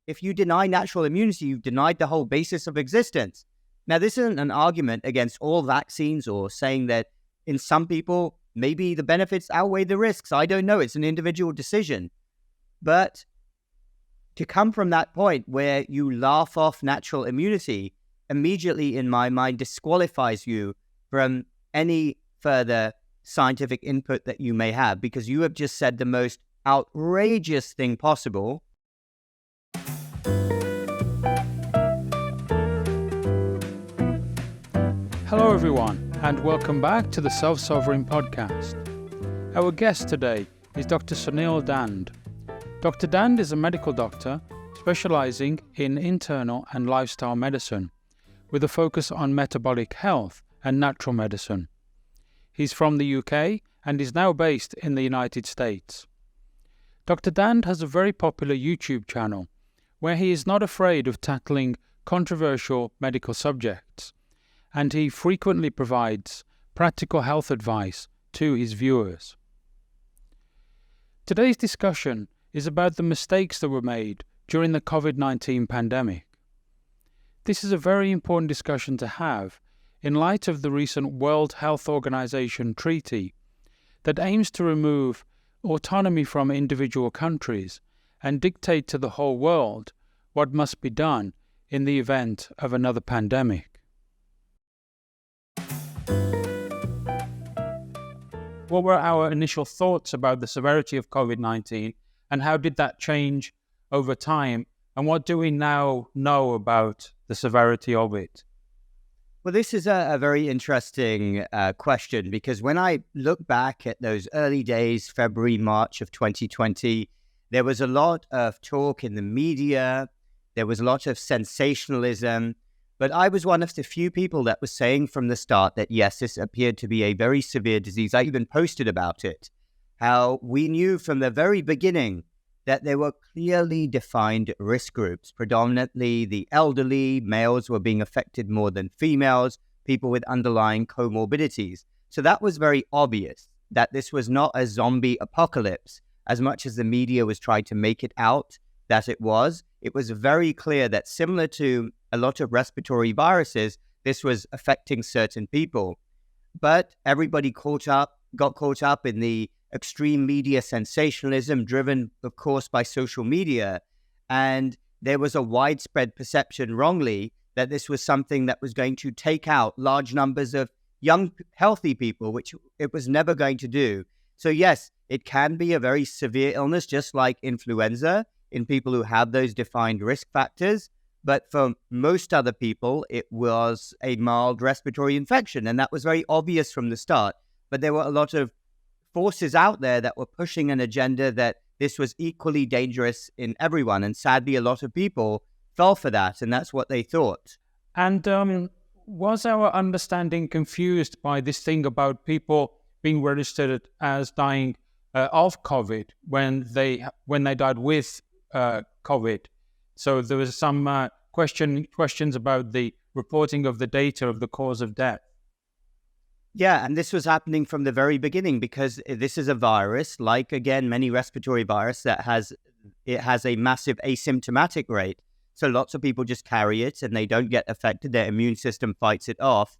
if you deny natural immunity, you've denied the whole basis of existence. Now, this isn't an argument against all vaccines or saying that in some people, maybe the benefits outweigh the risks. I don't know. It's an individual decision. But to come from that point where you laugh off natural immunity immediately, in my mind, disqualifies you from any further scientific input that you may have, because you have just said the most outrageous thing possible. Hello everyone, and welcome back to the Self-Sovereign Podcast. Our guest today is Dr. Suneel Dhand. Dr. Dhand is a medical doctor specializing in internal and lifestyle medicine, with a focus on metabolic health and natural medicine. He's from the UK and is now based in the United States. Dr. Dhand has a very popular YouTube channel where he is not afraid of tackling controversial medical subjects, and he frequently provides practical health advice to his viewers. Today's discussion is about the mistakes that were made during the COVID-19 pandemic. This is a very important discussion to have in light of the recent World Health Organization treaty that aims to remove autonomy from individual countries and dictate to the whole world what must be done in the event of another pandemic. What were our initial thoughts about the severity of COVID-19, and how did that change over time? And what do we now know about the severity of it? Well, this is a very interesting question, because when I look back at those early days, February, March of 2020, there was a lot of talk in the media. There was a lot of sensationalism. But I was one of the few people that was saying from the start that, yes, this appeared to be a very severe disease. I even posted about it, how we knew from the very beginning that there were clearly defined risk groups. Predominantly the elderly, males were being affected more than females, people with underlying comorbidities. So that was very obvious that this was not a zombie apocalypse, as much as the media was trying to make it out that it was. It was very clear that, similar to a lot of respiratory viruses, this was affecting certain people. But everybody got caught up in the extreme media sensationalism, driven, of course, by social media. And there was a widespread perception, wrongly, that this was something that was going to take out large numbers of young, healthy people, which it was never going to do. So yes, it can be a very severe illness, just like influenza, in people who have those defined risk factors. But for most other people, it was a mild respiratory infection. And that was very obvious from the start. But there were a lot of forces out there that were pushing an agenda that this was equally dangerous in everyone. And sadly, a lot of people fell for that. And that's what they thought. And was our understanding confused by this thing about people being registered as dying of COVID when they died with COVID? So there was some questions about the reporting of the data of the cause of death. Yeah, and this was happening from the very beginning, because this is a virus, like, again, many respiratory viruses, that has a massive asymptomatic rate. So lots of people just carry it and they don't get affected. Their immune system fights it off.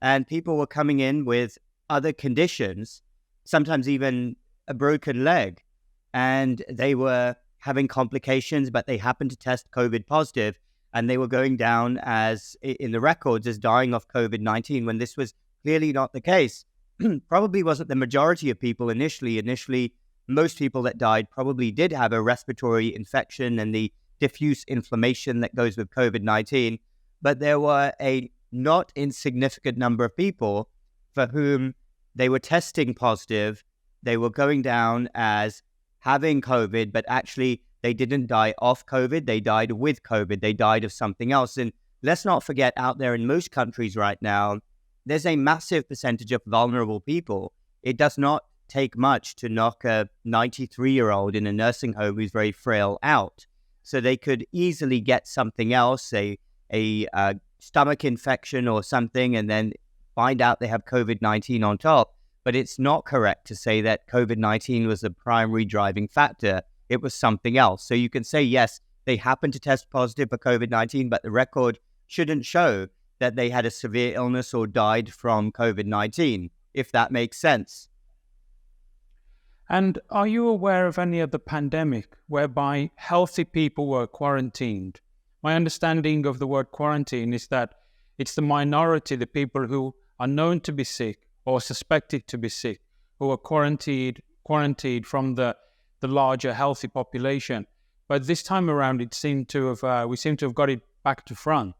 And people were coming in with other conditions, sometimes even a broken leg, and they were having complications, but they happened to test COVID positive, and they were going down as, in the records, as dying of COVID-19, when this was clearly not the case. Probably wasn't the majority of people initially. Initially, most people that died probably did have a respiratory infection and the diffuse inflammation that goes with COVID-19. But there were a not insignificant number of people for whom they were testing positive. They were going down as having COVID, but actually they didn't die of COVID. They died with COVID. They died of something else. And let's not forget, out there in most countries right now, there's a massive percentage of vulnerable people. It does not take much to knock a 93-year-old in a nursing home who's very frail out. So they could easily get something else, a stomach infection or something, and then find out they have COVID-19 on top. But it's not correct to say that COVID-19 was the primary driving factor. It was something else. So you can say, yes, they happened to test positive for COVID-19, but the record shouldn't show that they had a severe illness or died from COVID-19, if that makes sense. And are you aware of any other pandemic whereby healthy people were quarantined? My understanding of the word quarantine is that it's the minority, the people who are known to be sick or suspected to be sick, who are quarantined from the larger healthy population. But this time around, we seem to have got it back to front.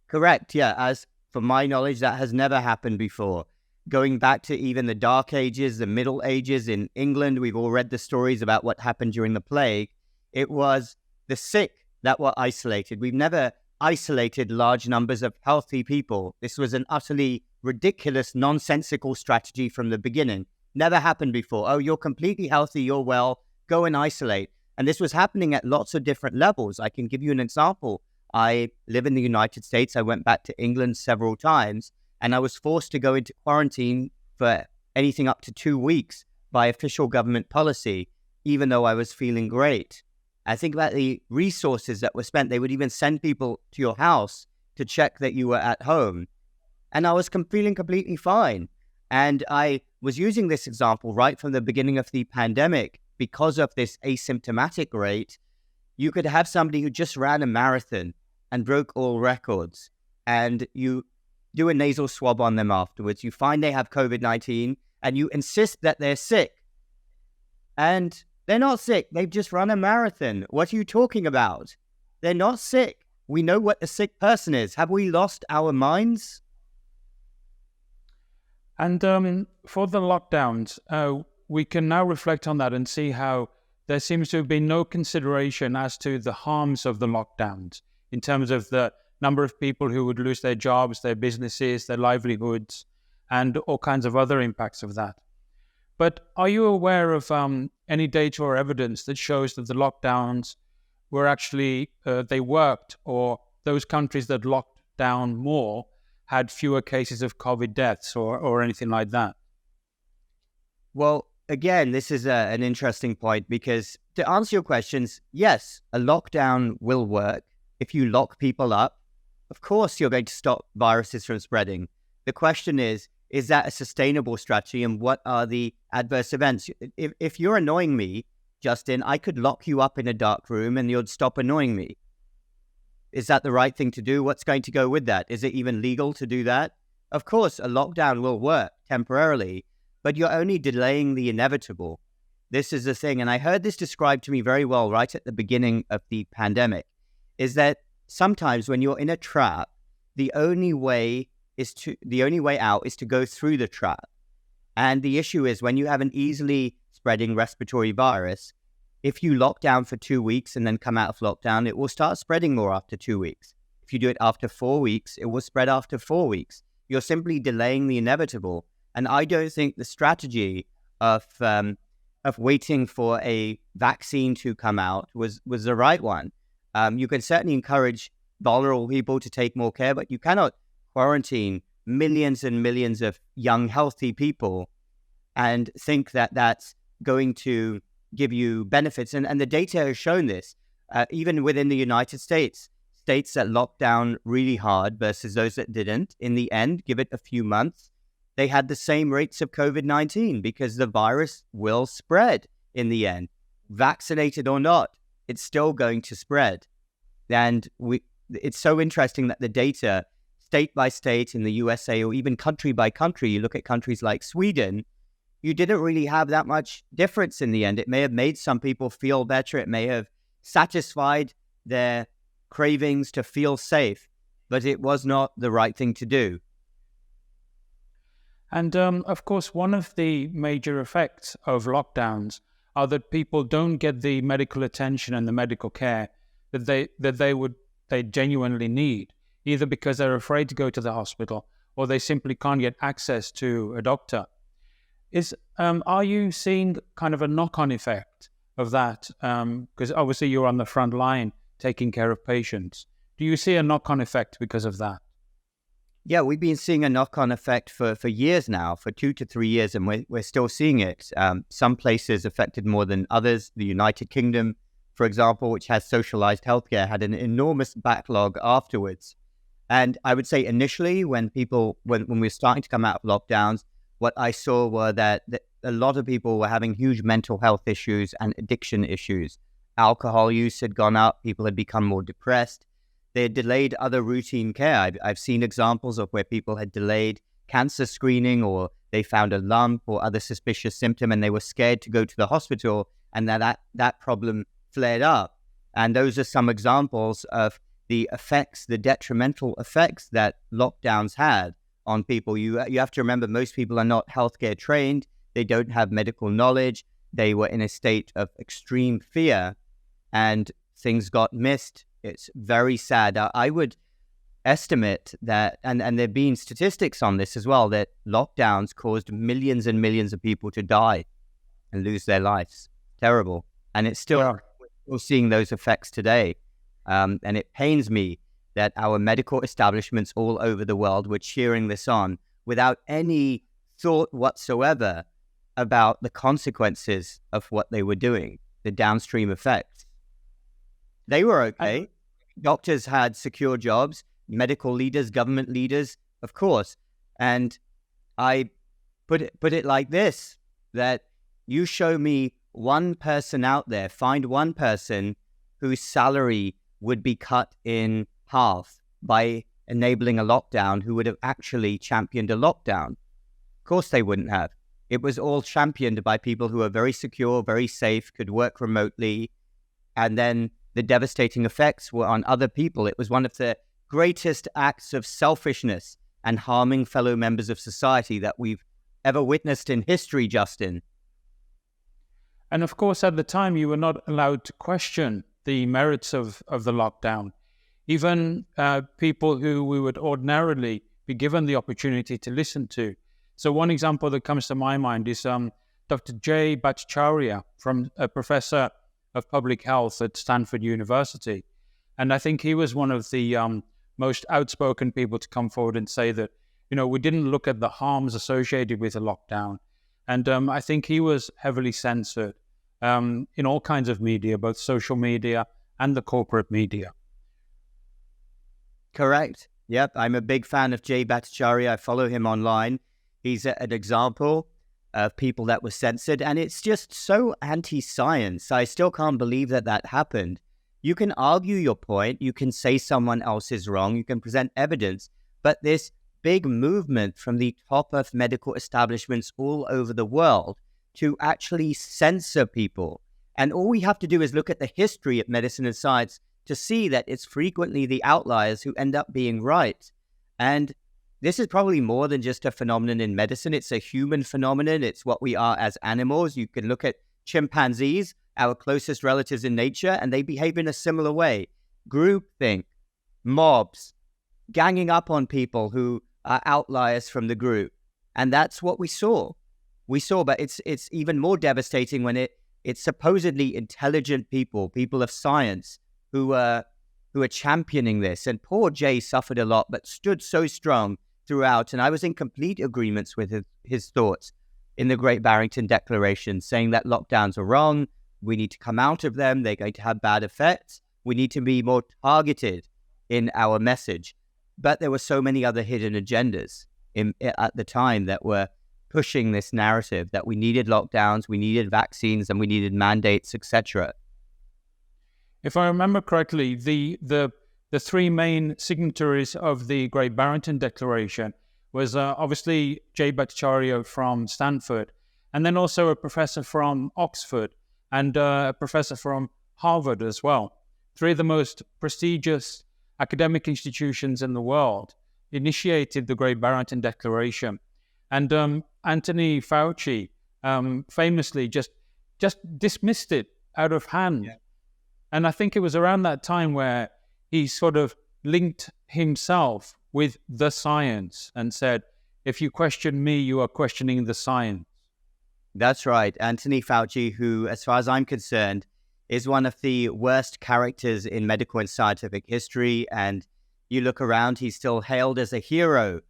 Correct, yeah. As for my knowledge, that has never happened before. Going back to even the Dark Ages, the Middle Ages in England, we've all read the stories about what happened during the plague. It was the sick that were isolated. We've never isolated large numbers of healthy people. This was an utterly ridiculous, nonsensical strategy from the beginning. Never happened before. Oh, you're completely healthy, you're well, go and isolate. And this was happening at lots of different levels. I can give you an example. I live in the United States. I went back to England several times, and I was forced to go into quarantine for anything up to 2 weeks by official government policy, even though I was feeling great. I think about the resources that were spent. They would even send people to your house to check that you were at home. And I was feeling completely fine. And I was using this example right from the beginning of the pandemic because of this asymptomatic rate. You could have somebody who just ran a marathon and broke all records, and you do a nasal swab on them afterwards. You find they have COVID-19, and you insist that they're sick. And they're not sick. They've just run a marathon. What are you talking about? They're not sick. We know what a sick person is. Have we lost our minds? And for the lockdowns, we can now reflect on that and see how there seems to have been no consideration as to the harms of the lockdowns in terms of the number of people who would lose their jobs, their businesses, their livelihoods, and all kinds of other impacts of that. But are you aware of any data or evidence that shows that the lockdowns were actually, they worked, or those countries that locked down more had fewer cases of COVID deaths or anything like that? Well, again, this is an interesting point, because to answer your questions, yes, a lockdown will work. If you lock people up, of course you're going to stop viruses from spreading. The question is that a sustainable strategy, and what are the adverse events? If you're annoying me, Justin, I could lock you up in a dark room and you'd stop annoying me. Is that the right thing to do? What's going to go with that? Is it even legal to do that? Of course, a lockdown will work temporarily, but you're only delaying the inevitable. This is the thing, and I heard this described to me very well right at the beginning of the pandemic, is that sometimes when you're in a trap, the only way out is to go through the trap. And the issue is, when you have an easily spreading respiratory virus, if you lock down for 2 weeks and then come out of lockdown, it will start spreading more after 2 weeks. If you do it after 4 weeks, it will spread after 4 weeks. You're simply delaying the inevitable. And I don't think the strategy of waiting for a vaccine to come out was the right one. You can certainly encourage vulnerable people to take more care, but you cannot quarantine millions and millions of young, healthy people and think that that's going to give you benefits. And the data has shown this. Even within the United States, states that locked down really hard versus those that didn't, in the end, give it a few months, they had the same rates of COVID-19, because the virus will spread in the end. Vaccinated or not, it's still going to spread. And it's so interesting that the data, state by state in the USA, or even country by country, you look at countries like Sweden, you didn't really have that much difference in the end. It may have made some people feel better. It may have satisfied their cravings to feel safe, but it was not the right thing to do. And of course, one of the major effects of lockdowns are that people don't get the medical attention and the medical care that they genuinely need, either because they're afraid to go to the hospital or they simply can't get access to a doctor. Are you seeing kind of a knock-on effect of that? Because obviously you're on the front line taking care of patients. Do you see a knock-on effect because of that? Yeah, we've been seeing a knock-on effect for years now, for 2 to 3 years, and we're still seeing it. Some places affected more than others. The United Kingdom, for example, which has socialized healthcare, had an enormous backlog afterwards. And I would say initially when we were starting to come out of lockdowns, what I saw were that a lot of people were having huge mental health issues and addiction issues. Alcohol use had gone up. People had become more depressed. They had delayed other routine care. I've seen examples of where people had delayed cancer screening, or they found a lump or other suspicious symptom and they were scared to go to the hospital, and that problem flared up. And those are some examples of the effects, the detrimental effects that lockdowns had on people. You have to remember, most people are not healthcare trained. They don't have medical knowledge. They were in a state of extreme fear and things got missed. It's very sad. I would estimate that, and there have been statistics on this as well, that lockdowns caused millions and millions of people to die and lose their lives. Terrible. And it's still, we're seeing those effects today. And it pains me that our medical establishments all over the world were cheering this on without any thought whatsoever about the consequences of what they were doing, the downstream effects. They were okay. Doctors had secure jobs, medical leaders, government leaders, of course. And I put it like this, that you show me one person out there, find one person whose salary would be cut in half by enabling a lockdown, who would have actually championed a lockdown. Of course they wouldn't have. It was all championed by people who are very secure, very safe, could work remotely. And then the devastating effects were on other people. It was one of the greatest acts of selfishness and harming fellow members of society that we've ever witnessed in history, Justin. And of course, at the time, you were not allowed to question the merits of the lockdown. Even people who we would ordinarily be given the opportunity to listen to. So one example that comes to my mind is Dr. Jay Bhattacharya, from a professor of public health at Stanford University. And I think he was one of the most outspoken people to come forward and say that, we didn't look at the harms associated with the lockdown. And I think he was heavily censored in all kinds of media, both social media and the corporate media. Correct. Yep. I'm a big fan of Jay Bhattacharya. I follow him online. He's an example of people that were censored, and it's just so anti-science. I still can't believe that happened. You can argue your point. You can say someone else is wrong. You can present evidence, but this big movement from the top of medical establishments all over the world to actually censor people. And all we have to do is look at the history of medicine and science to see that it's frequently the outliers who end up being right. And this is probably more than just a phenomenon in medicine. It's a human phenomenon. It's what we are as animals. You can look at chimpanzees, our closest relatives in nature, and they behave in a similar way. Groupthink, mobs, ganging up on people who are outliers from the group. And that's what we saw. But it's even more devastating when it's supposedly intelligent people of science who are championing this. And poor Jay suffered a lot, but stood so strong throughout. And I was in complete agreement with his thoughts in the Great Barrington Declaration, saying that lockdowns are wrong. We need to come out of them. They're going to have bad effects. We need to be more targeted in our message. But there were so many other hidden agendas at the time that were pushing this narrative that we needed lockdowns, we needed vaccines, and we needed mandates, etc. If I remember correctly, the three main signatories of the Great Barrington Declaration was obviously Jay Bhattacharya from Stanford, and then also a professor from Oxford and a professor from Harvard as well. Three of the most prestigious academic institutions in the world initiated the Great Barrington Declaration. And Anthony Fauci famously just dismissed it out of hand. Yeah. And I think it was around that time where he sort of linked himself with the science and said, if you question me, you are questioning the science. That's right. Anthony Fauci, who, as far as I'm concerned, is one of the worst characters in medical and scientific history. And you look around, he's still hailed as a hero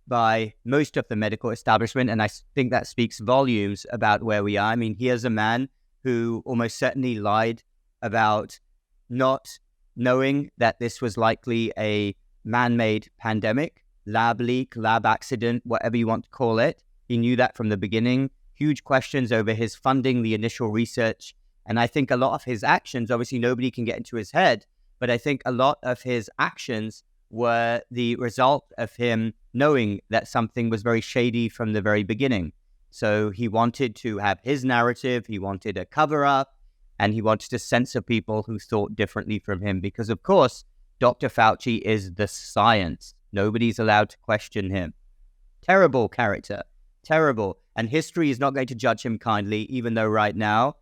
by most of the medical establishment. And I think that speaks volumes about where we are. I mean, here's a man who almost certainly lied about not knowing that this was likely a man-made pandemic, lab leak, lab accident, whatever you want to call it. He knew that from the beginning. Huge questions over his funding, the initial research. And I think a lot of his actions, obviously nobody can get into his head, but I think a lot of his actions were the result of him knowing that something was very shady from the very beginning. So he wanted to have his narrative, he wanted a cover-up, and he wanted to censor people who thought differently from him. Because, of course, Dr. Fauci is the science. Nobody's allowed to question him. Terrible character. Terrible. And history is not going to judge him kindly, even though right now,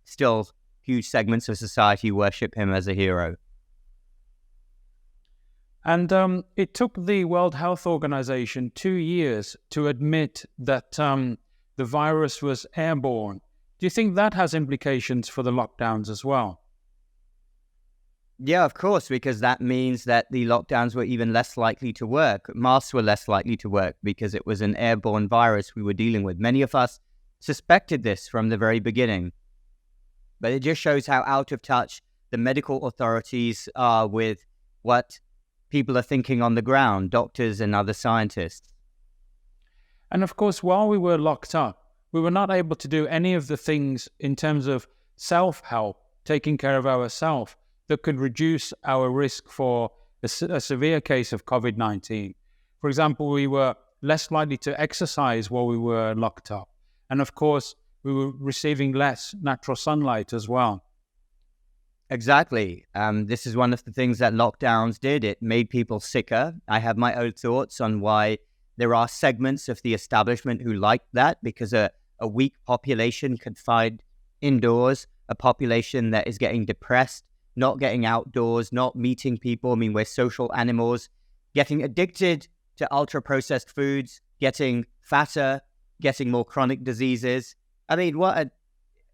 still huge segments of society worship him as a hero. And it took the World Health Organization 2 years to admit that the virus was airborne. Do you think that has implications for the lockdowns as well? Yeah, of course, because that means that the lockdowns were even less likely to work. Masks were less likely to work because it was an airborne virus we were dealing with. Many of us suspected this from the very beginning. But it just shows how out of touch the medical authorities are with what people are thinking on the ground, doctors and other scientists. And of course, while we were locked up, we were not able to do any of the things in terms of self-help, taking care of ourselves, that could reduce our risk for a severe case of COVID-19. For example, we were less likely to exercise while we were locked up. And of course, we were receiving less natural sunlight as well. Exactly. This is one of the things that lockdowns did. It made people sicker. I have my own thoughts on why there are segments of the establishment who like that, because a weak population confined indoors, a population that is getting depressed, not getting outdoors, not meeting people. I mean, we're social animals, getting addicted to ultra-processed foods, getting fatter, getting more chronic diseases. I mean, what an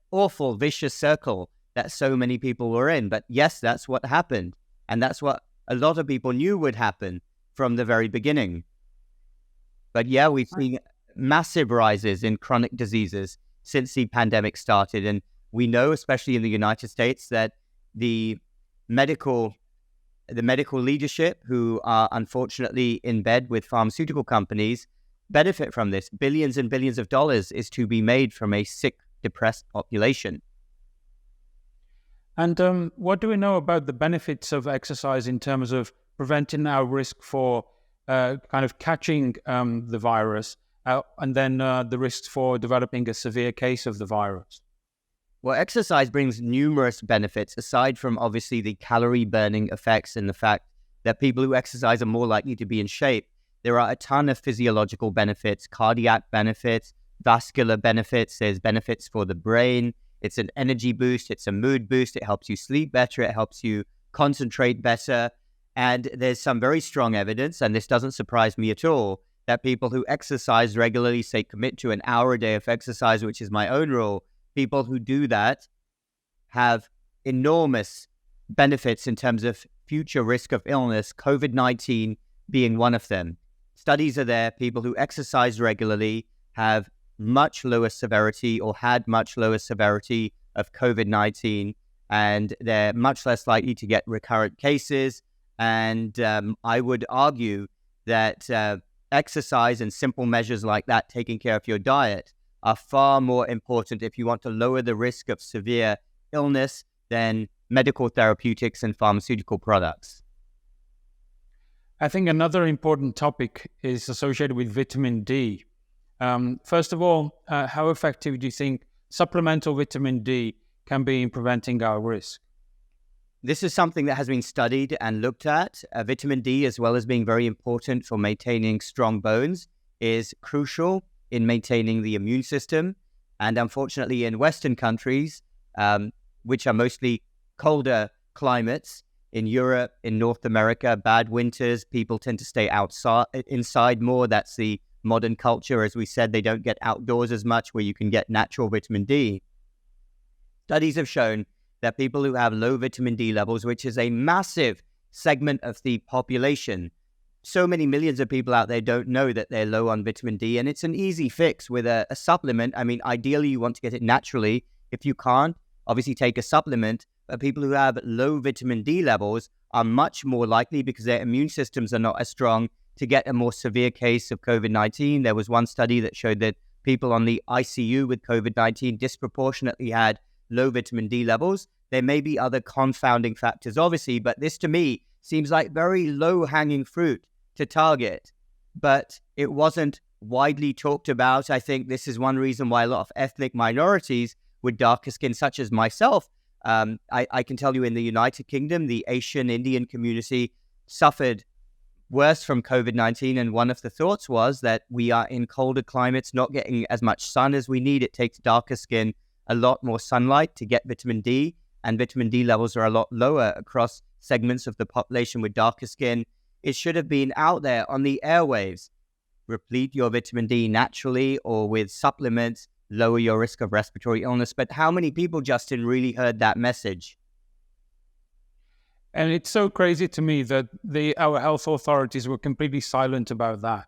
awful, vicious circle that so many people were in. But yes, that's what happened. And that's what a lot of people knew would happen from the very beginning. But yeah, we've seen massive rises in chronic diseases since the pandemic started. And we know, especially in the United States, that the medical leadership, who are unfortunately in bed with pharmaceutical companies, benefit from this. Billions and billions of dollars is to be made from a sick, depressed population. And what do we know about the benefits of exercise in terms of preventing our risk for kind of catching the virus and then the risks for developing a severe case of the virus? Well, exercise brings numerous benefits, aside from obviously the calorie burning effects and the fact that people who exercise are more likely to be in shape. There are a ton of physiological benefits, cardiac benefits, vascular benefits. There's benefits for the brain. It's an energy boost. It's a mood boost. It helps you sleep better. It helps you concentrate better. And there's some very strong evidence, and this doesn't surprise me at all, that people who exercise regularly, say commit to an hour a day of exercise, which is my own rule, people who do that have enormous benefits in terms of future risk of illness, COVID-19 being one of them. Studies are there. People who exercise regularly have much lower severity or had much lower severity of COVID-19, and they're much less likely to get recurrent cases. And I would argue that exercise and simple measures like that, taking care of your diet, are far more important if you want to lower the risk of severe illness than medical therapeutics and pharmaceutical products. I think another important topic is associated with vitamin D. First of all, how effective do you think supplemental vitamin D can be in preventing our risk? This is something that has been studied and looked at. Vitamin D, as well as being very important for maintaining strong bones, is crucial in maintaining the immune system. And unfortunately, in Western countries, which are mostly colder climates, in Europe, in North America, bad winters, people tend to stay inside more. That's the modern culture. As we said, they don't get outdoors as much, where you can get natural vitamin D. Studies have shown that people who have low vitamin D levels, which is a massive segment of the population, so many millions of people out there don't know that they're low on vitamin D, and it's an easy fix with a supplement. I mean, ideally, you want to get it naturally. If you can't, obviously take a supplement, people who have low vitamin D levels are much more likely, because their immune systems are not as strong, to get a more severe case of COVID-19. There was one study that showed that people on the ICU with COVID-19 disproportionately had low vitamin D levels. There may be other confounding factors, obviously, but this to me seems like very low-hanging fruit to target. But it wasn't widely talked about. I think this is one reason why a lot of ethnic minorities with darker skin, such as myself, I can tell you in the United Kingdom, the Asian Indian community suffered worse from COVID-19. And one of the thoughts was that we are in colder climates, not getting as much sun as we need. It takes darker skin a lot more sunlight to get vitamin D, and vitamin D levels are a lot lower across segments of the population with darker skin. It should have been out there on the airwaves. Replete your vitamin D naturally or with supplements, lower your risk of respiratory illness. But how many people, Justin, really heard that message? And it's so crazy to me that our health authorities were completely silent about that.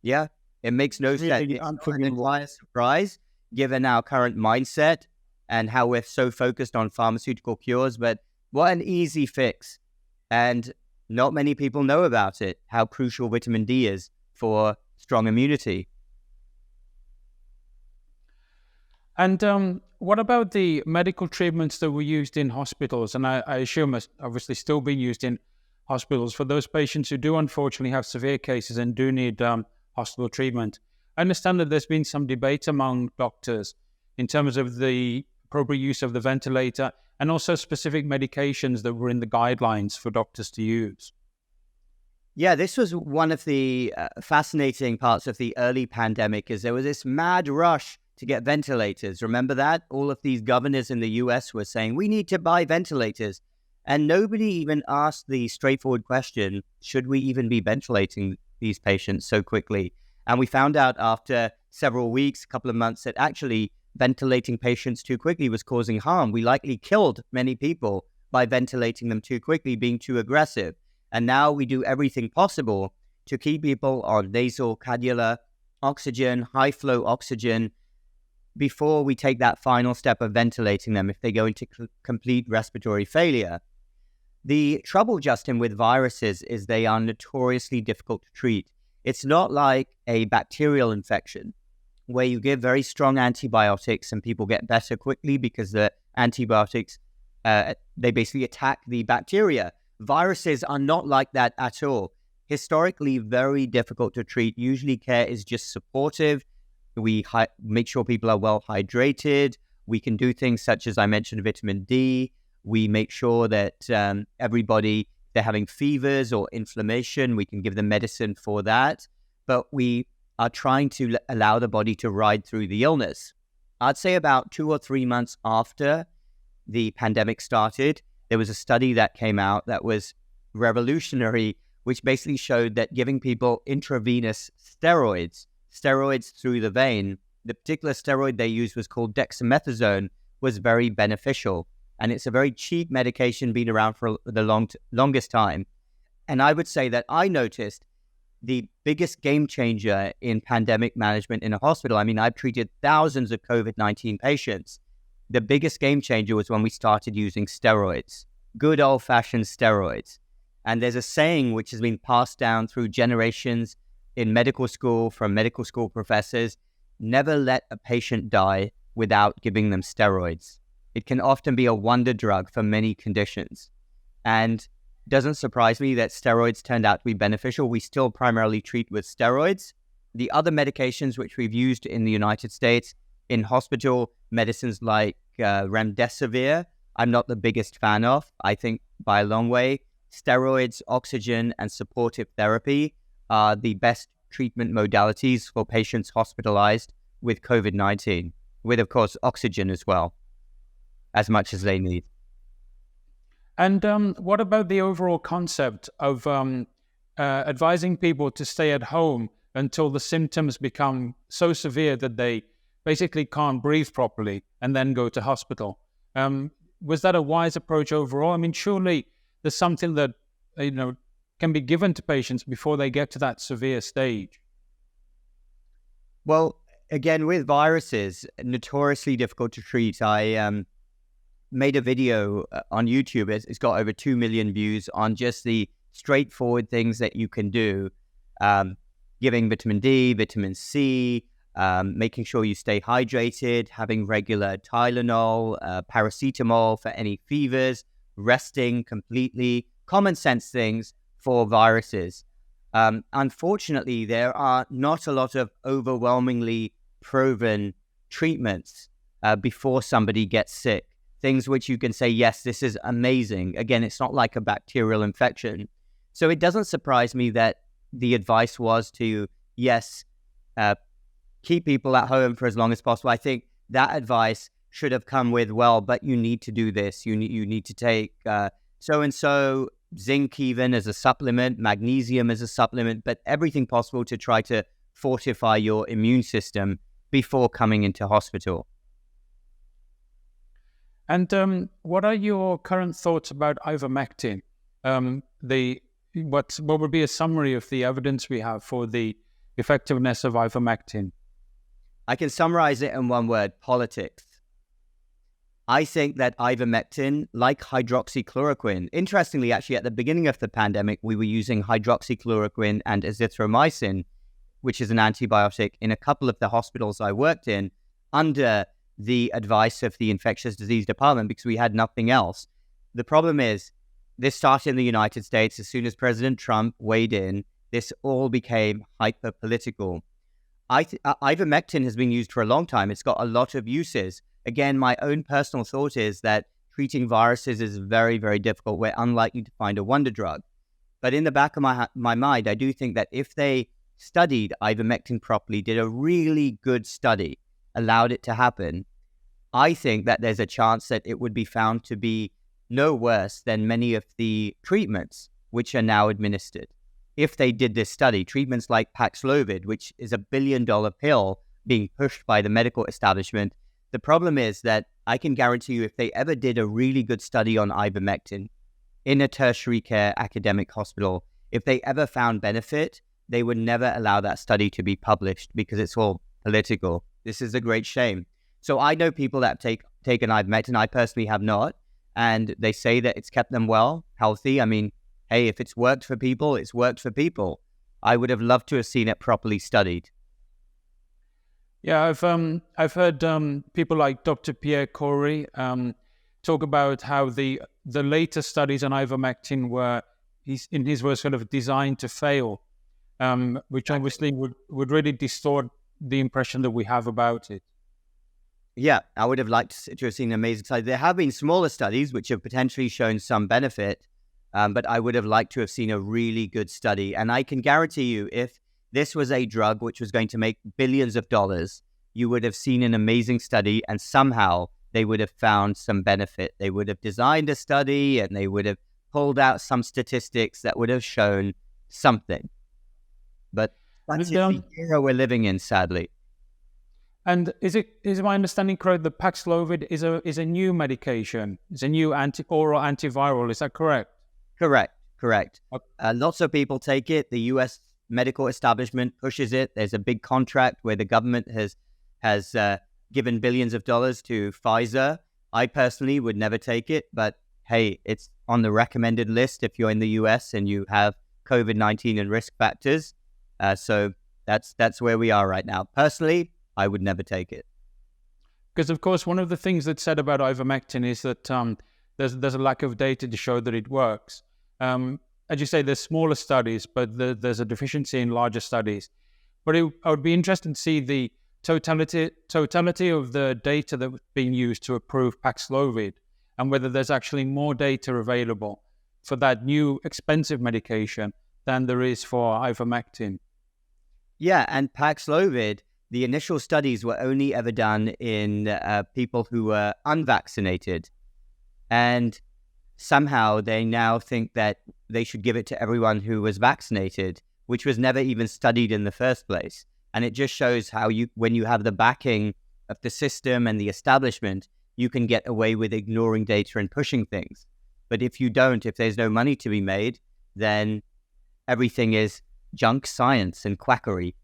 Yeah, it makes no sense. It's not an entire surprise, given our current mindset and how we're so focused on pharmaceutical cures. But what an easy fix. And not many people know about it, how crucial vitamin D is for strong immunity. And what about the medical treatments that were used in hospitals? And I assume must obviously still being used in hospitals for those patients who do unfortunately have severe cases and do need hospital treatment. I understand that there's been some debate among doctors in terms of the appropriate use of the ventilator and also specific medications that were in the guidelines for doctors to use. Yeah, this was one of the fascinating parts of the early pandemic, is there was this mad rush to get ventilators. Remember that? All of these governors in the US were saying, we need to buy ventilators. And nobody even asked the straightforward question, should we even be ventilating these patients so quickly? And we found out after several weeks, a couple of months, that actually ventilating patients too quickly was causing harm. We likely killed many people by ventilating them too quickly, being too aggressive. And now we do everything possible to keep people on nasal cannula oxygen, high flow oxygen, before we take that final step of ventilating them if they go into complete respiratory failure. The trouble, Justin, with viruses is they are notoriously difficult to treat. It's not like a bacterial infection where you give very strong antibiotics and people get better quickly because the antibiotics, they basically attack the bacteria. Viruses are not like that at all. Historically, very difficult to treat. Usually care is just supportive. We make sure people are well hydrated. We can do things such as I mentioned, vitamin D. We make sure that everybody, they're having fevers or inflammation, we can give them medicine for that. But we are trying to allow the body to ride through the illness. I'd say about 2 or 3 months after the pandemic started, there was a study that came out that was revolutionary, which basically showed that giving people intravenous steroids through the vein, the particular steroid they used was called dexamethasone, was very beneficial. And it's a very cheap medication, been around for the longest time. And I would say that I noticed the biggest game changer in pandemic management in a hospital. I mean, I've treated thousands of COVID-19 patients. The biggest game changer was when we started using steroids, good old-fashioned steroids. And there's a saying which has been passed down through generations in medical school from medical school professors: never let a patient die without giving them steroids. It can often be a wonder drug for many conditions. And it doesn't surprise me that steroids turned out to be beneficial. We still primarily treat with steroids. The other medications which we've used in the United States in hospital, medicines like remdesivir, I'm not the biggest fan of. I think by a long way, steroids, oxygen, and supportive therapy are the best treatment modalities for patients hospitalized with COVID-19, with, of course, oxygen as well, as much as they need. And what about the overall concept of advising people to stay at home until the symptoms become so severe that they basically can't breathe properly and then go to hospital? Was that a wise approach overall? I mean, surely there's something that, can be given to patients before they get to that severe stage. Well, again, with viruses, notoriously difficult to treat. made a video on YouTube. It's got over 2 million views on just the straightforward things that you can do. Giving vitamin D, vitamin C, making sure you stay hydrated, having regular Tylenol, paracetamol for any fevers, resting completely, common sense things for viruses. Unfortunately, there are not a lot of overwhelmingly proven treatments before somebody gets sick. Things which you can say, yes, this is amazing. Again, it's not like a bacterial infection. So it doesn't surprise me that the advice was to, yes, keep people at home for as long as possible. I think that advice should have come with, well, but you need to do this. You need to take so-and-so, zinc even as a supplement, magnesium as a supplement, but everything possible to try to fortify your immune system before coming into hospital. And what are your current thoughts about ivermectin? What would be a summary of the evidence we have for the effectiveness of ivermectin? I can summarize it in one word: politics. I think that ivermectin, like hydroxychloroquine, interestingly, actually, at the beginning of the pandemic, we were using hydroxychloroquine and azithromycin, which is an antibiotic, in a couple of the hospitals I worked in under the advice of the infectious disease department because we had nothing else. The problem is, this started in the United States. As soon as President Trump weighed in, this all became hyper-political. Ivermectin has been used for a long time. It's got a lot of uses. Again, my own personal thought is that treating viruses is very, very difficult. We're unlikely to find a wonder drug. But in the back of my mind, I do think that if they studied ivermectin properly, did a really good study, allowed it to happen, I think that there's a chance that it would be found to be no worse than many of the treatments which are now administered. If they did this study, treatments like Paxlovid, which is $1 billion pill being pushed by the medical establishment, the problem is that I can guarantee you if they ever did a really good study on ivermectin in a tertiary care academic hospital, if they ever found benefit, they would never allow that study to be published because it's all political. This is a great shame. So I know people that have taken ivermectin. I personally have not. And they say that it's kept them well, healthy. I mean, hey, if it's worked for people, it's worked for people. I would have loved to have seen it properly studied. Yeah, I've heard people like Dr. Pierre Corey talk about how the later studies on ivermectin were, in his words, sort of designed to fail, which obviously would really distort the impression that we have about it. Yeah, I would have liked to have seen an amazing study. There have been smaller studies which have potentially shown some benefit, but I would have liked to have seen a really good study. And I can guarantee you, if this was a drug which was going to make billions of dollars, you would have seen an amazing study and somehow they would have found some benefit. They would have designed a study and they would have pulled out some statistics that would have shown something. But that's the era we're living in, sadly. And is my understanding correct that Paxlovid is a new medication? It's a new oral antiviral. Is that correct? Correct. Okay. Lots of people take it. The U.S. medical establishment pushes it. There's a big contract where the government has given billions of dollars to Pfizer. I personally would never take it, but hey, it's on the recommended list if you're in the U.S. and you have COVID-19 and risk factors. So that's where we are right now. Personally, I would never take it. Because, of course, one of the things that's said about ivermectin is that there's a lack of data to show that it works. As you say, there's smaller studies, but there's a deficiency in larger studies. But I would be interested to see the totality of the data that's being used to approve Paxlovid and whether there's actually more data available for that new expensive medication than there is for ivermectin. Yeah, and Paxlovid, the initial studies were only ever done in people who were unvaccinated. And somehow they now think that they should give it to everyone who was vaccinated, which was never even studied in the first place. And it just shows how when you have the backing of the system and the establishment, you can get away with ignoring data and pushing things. But if you don't, if there's no money to be made, then everything is junk science and quackery.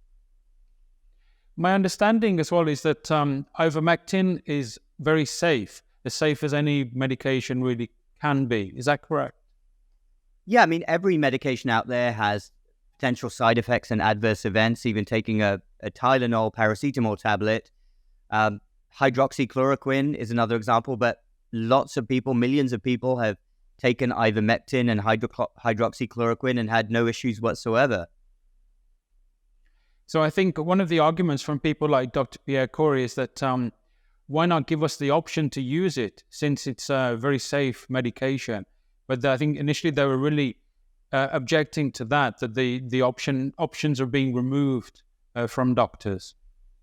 My understanding as well is that ivermectin is very safe, as safe as any medication really can be. Is that correct? Yeah, I mean, every medication out there has potential side effects and adverse events. Even taking a Tylenol paracetamol tablet, hydroxychloroquine is another example, but lots of people, millions of people have taken ivermectin and hydroxychloroquine and had no issues whatsoever. So I think one of the arguments from people like Dr. Pierre Corey is that why not give us the option to use it, since it's a very safe medication? But I think initially they were really objecting to that the options are being removed from doctors.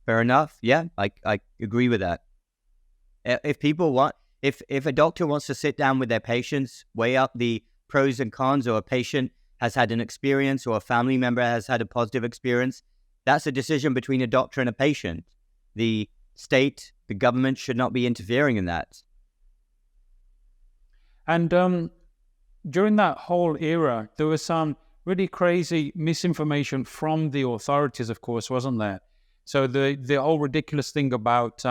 Fair enough. Yeah, I agree with that. If people want, if a doctor wants to sit down with their patients, weigh up the pros and cons, or a patient has had an experience or a family member has had a positive experience, that's a decision between a doctor and a patient. The state, the government should not be interfering in that. And during that whole era, there was some really crazy misinformation from the authorities, of course, wasn't there? So the whole ridiculous thing about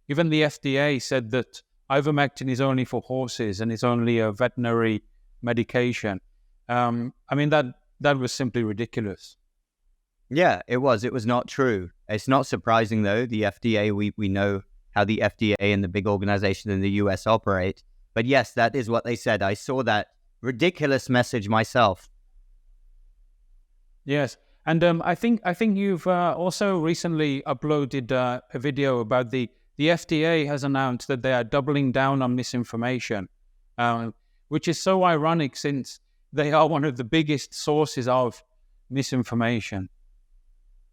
even the FDA said that ivermectin is only for horses and it's only a veterinary medication. I mean, that was simply ridiculous. Yeah, it was. It was not true. It's not surprising, though. The FDA, we know how the FDA and the big organizations in the US operate. But yes, that is what they said. I saw that ridiculous message myself. Yes. And I think you've also recently uploaded a video about the FDA has announced that they are doubling down on misinformation, which is so ironic since they are one of the biggest sources of misinformation.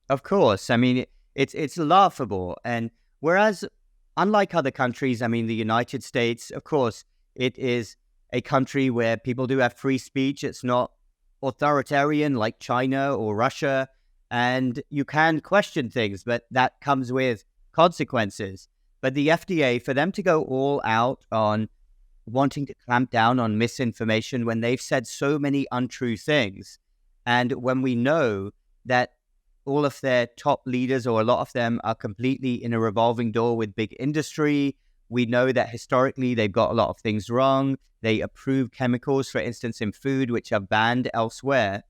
Of course. I mean, it's laughable. And whereas, unlike other countries, I mean, the United States, of course, it is a country where people do have free speech. It's not authoritarian like China or Russia. And you can question things, but that comes with consequences. But the FDA, for them to go all out on wanting to clamp down on misinformation when they've said so many untrue things, and when we know that all of their top leaders, or a lot of them, are completely in a revolving door with big industry. We know that historically they've got a lot of things wrong. They approve chemicals, for instance, in food, which are banned elsewhere.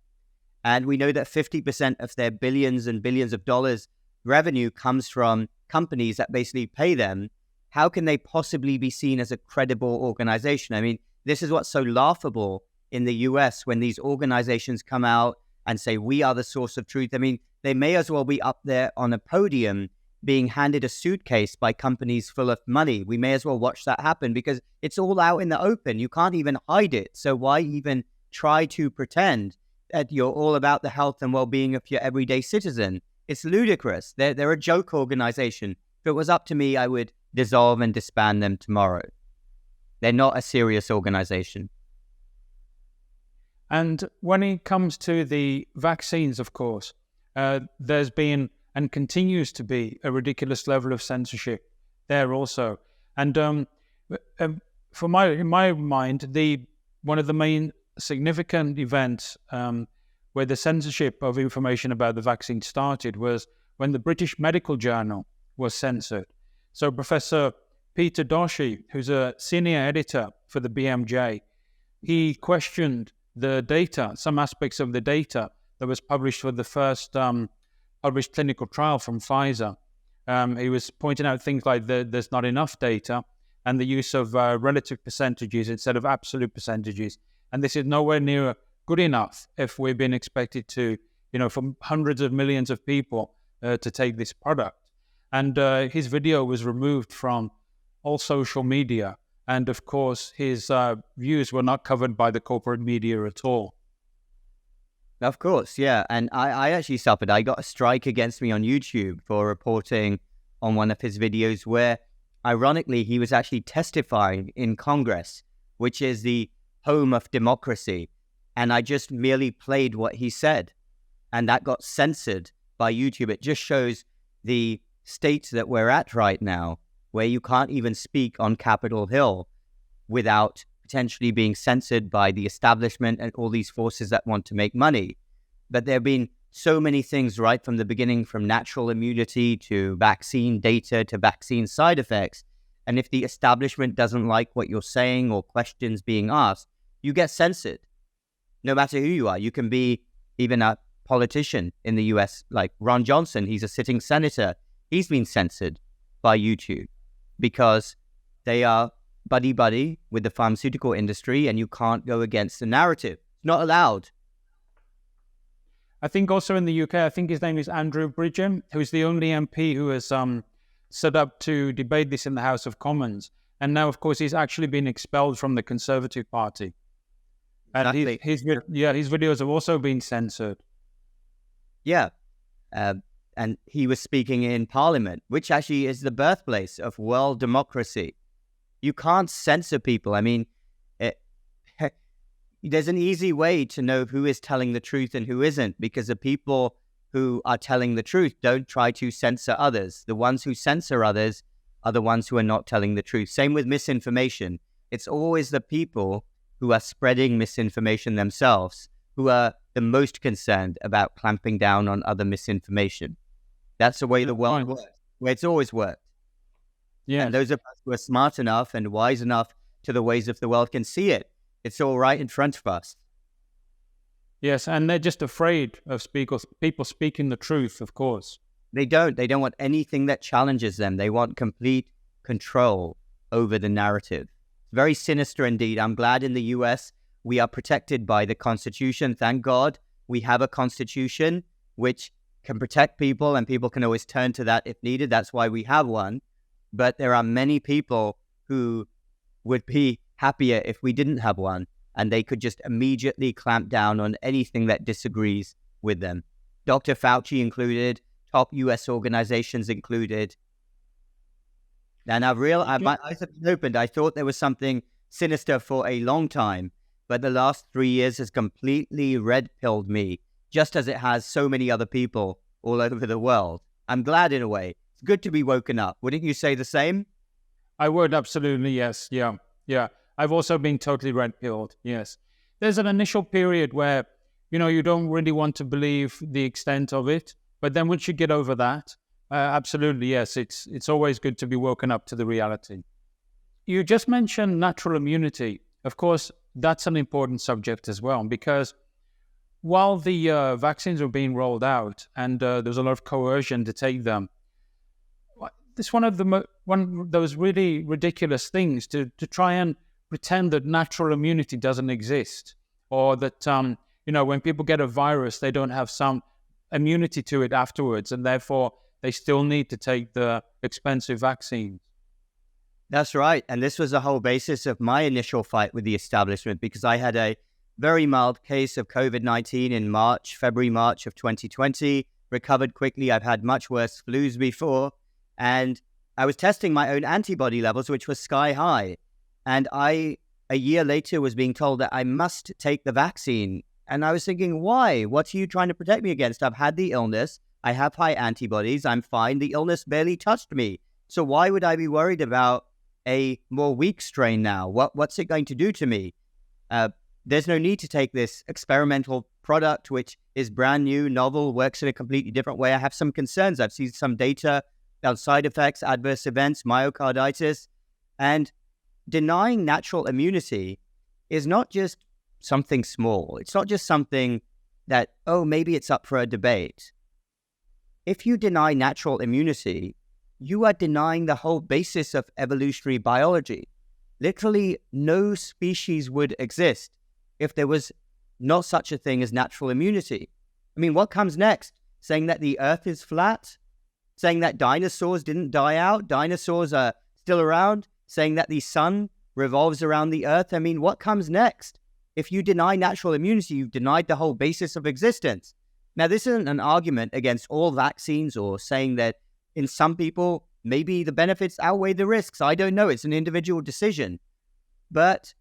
And we know that 50% of their billions and billions of dollars revenue comes from companies that basically pay them. How can they possibly be seen as a credible organization? I mean, this is what's so laughable in the US when these organizations come out and say, we are the source of truth. I mean, they may as well be up there on a podium being handed a suitcase by companies full of money. We may as well watch that happen because it's all out in the open. You can't even hide it. So why even try to pretend that you're all about the health and well-being of your everyday citizen? It's ludicrous. They're a joke organization. If it was up to me, I would dissolve and disband them tomorrow. They're not a serious organization. And when it comes to the vaccines, of course, there's been and continues to be a ridiculous level of censorship there also. And in my mind, one of the main significant events where the censorship of information about the vaccine started was when the British Medical Journal was censored. So Professor Peter Doshi, who's a senior editor for the BMJ, he questioned the data, some aspects of the data that was published for the first published clinical trial from Pfizer. He was pointing out things like there's not enough data and the use of relative percentages instead of absolute percentages. And this is nowhere near good enough if we've been expected to, from hundreds of millions of people to take this product. And his video was removed from all social media. And of course, his views were not covered by the corporate media at all. Of course, yeah. And I actually suffered. I got a strike against me on YouTube for reporting on one of his videos where, ironically, he was actually testifying in Congress, which is the home of democracy. And I just merely played what he said. And that got censored by YouTube. It just shows the state that we're at right now, where you can't even speak on Capitol Hill without potentially being censored by the establishment and all these forces that want to make money. But there have been so many things right from the beginning, from natural immunity to vaccine data to vaccine side effects. And if the establishment doesn't like what you're saying or questions being asked, you get censored. No matter who you are, you can be even a politician in the US, like Ron Johnson. He's a sitting senator. He's been censored by YouTube because they are buddy-buddy with the pharmaceutical industry, and you can't go against the narrative. It's not allowed. I think also in the UK, I think his name is Andrew Bridgham, who's the only MP who has stood up to debate this in the House of Commons. And now, of course, he's actually been expelled from the Conservative Party. And Exactly. his videos have also been censored. Yeah. And he was speaking in Parliament, which actually is the birthplace of world democracy. You can't censor people. I mean, there's an easy way to know who is telling the truth and who isn't, because the people who are telling the truth don't try to censor others. The ones who censor others are the ones who are not telling the truth. Same with misinformation. It's always the people who are spreading misinformation themselves who are the most concerned about clamping down on other misinformation. That's the way the world works, where it's always worked. Yeah. And those of us who are smart enough and wise enough to the ways of the world can see it. It's all right in front of us. Yes, and they're just afraid of people speaking the truth, of course. They don't want anything that challenges them. They want complete control over the narrative. Very sinister indeed. I'm glad in the US we are protected by the Constitution. Thank God we have a Constitution which can protect people, and people can always turn to that if needed. That's why we have one. But there are many people who would be happier if we didn't have one, and they could just immediately clamp down on anything that disagrees with them. Dr. Fauci included, top US organizations included. And my eyes have been opened. I thought there was something sinister for a long time, but the last 3 years has completely red-pilled me, just as it has so many other people all over the world. I'm glad in a way. It's good to be woken up. Wouldn't you say the same? I would, absolutely, yes. Yeah. I've also been totally red-pilled, yes. There's an initial period where, you don't really want to believe the extent of it, but then once you get over that, absolutely, yes, it's always good to be woken up to the reality. You just mentioned natural immunity. Of course, that's an important subject as well, because while the vaccines were being rolled out and there was a lot of coercion to take them, it's one of those really ridiculous things to try and pretend that natural immunity doesn't exist, or that when people get a virus, they don't have some immunity to it afterwards, and therefore they still need to take the expensive vaccines. That's right. And this was the whole basis of my initial fight with the establishment, because I had a very mild case of COVID-19 in February, March of 2020, recovered quickly. I've had much worse flus before. And I was testing my own antibody levels, which was sky high. And a year later, was being told that I must take the vaccine. And I was thinking, why? What are you trying to protect me against? I've had the illness. I have high antibodies. I'm fine. The illness barely touched me. So why would I be worried about a more weak strain now? What's it going to do to me? There's no need to take this experimental product, which is brand new, novel, works in a completely different way. I have some concerns. I've seen some data on side effects, adverse events, myocarditis, and denying natural immunity is not just something small. It's not just something that, maybe it's up for a debate. If you deny natural immunity, you are denying the whole basis of evolutionary biology. Literally, no species would exist if there was not such a thing as natural immunity. I mean, what comes next? Saying that the earth is flat? Saying that dinosaurs didn't die out? Dinosaurs are still around? Saying that the sun revolves around the earth? I mean, what comes next? If you deny natural immunity, you've denied the whole basis of existence. Now, this isn't an argument against all vaccines or saying that in some people, maybe the benefits outweigh the risks. I don't know. It's an individual decision. But